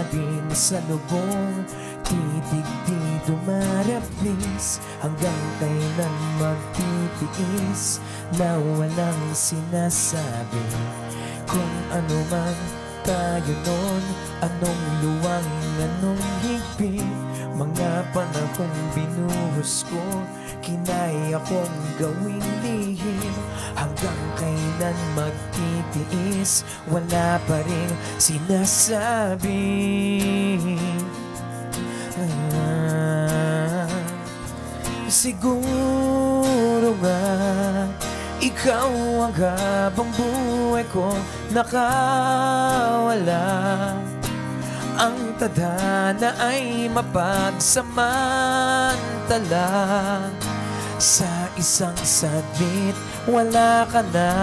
sabing sa lubong, titig di dumaraplis, hanggang kailan magtitiis na walang sinasabi. Kung ano man tayo nun, anong luwang, anong higpit, mga panahong binuhos ko, kinaya kong gawing lihim. Hanggang kailan magtitiis, wala pa rin sinasabi. Siguro nga ikaw ang habang buhay ko nakawala. Ang tadhana ay mapagsamantala. Sa isang saglit, wala ka na.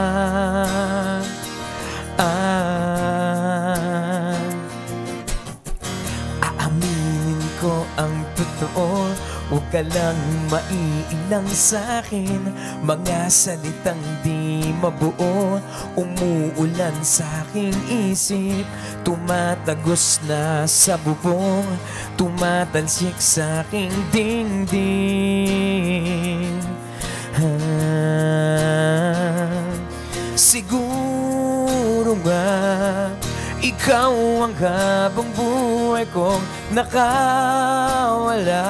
Aaminin ko ang totoo, huwag ka lang maiilang sa'kin. Mga salitang di mabuo, umuulan sa'king isip, tumatagos na sa bubong, tumatalsik sa'king dingding. Siguro nga ikaw ang habang buhay kong nakawala.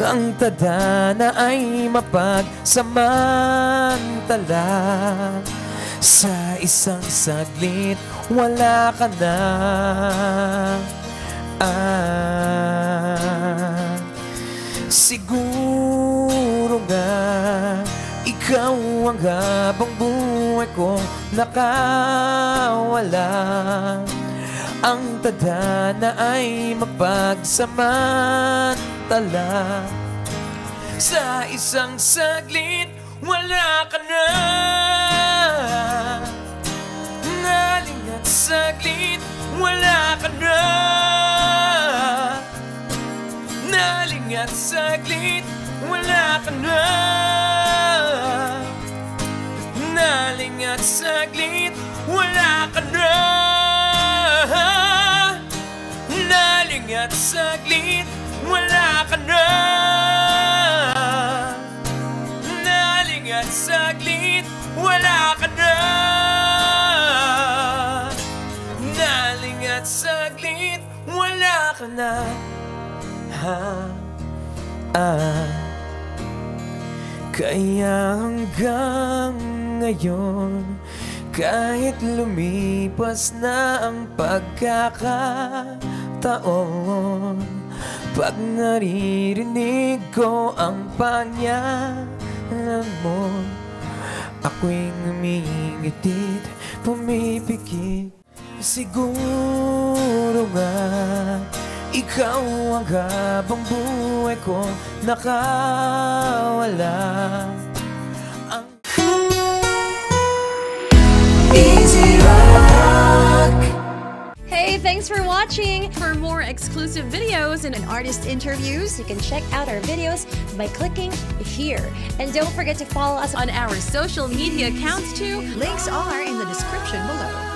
Ang tadhana ay mapagsamantala. Sa isang saglit, wala ka na. Siguro nga ikaw ang habang buhay kong nakawala. Ang tadhana ay mapagsamantala. Sa isang saglit, wala ka na. Nalingat saglit, wala ka na. Nalingat saglit, wala ka na. Nalingat saglit, wala ka na. Nalingat saglit, wala ka na. Nalingat saglit, wala ka na. Nalingat saglit, wala ka na. Kaya hanggang ngayon, kahit lumipas na ang pagkakataon, pag naririnig ko ang panyalan mo, ako'y ngumingitid, pumipikit. Siguro nga ikaw ang habang buhay ko nakawala. Easy Rock. Hey, thanks for watching! For more exclusive videos and artist interviews, You can check out our videos by clicking here. and don't forget to follow us on our social media accounts too. Links are in the description below.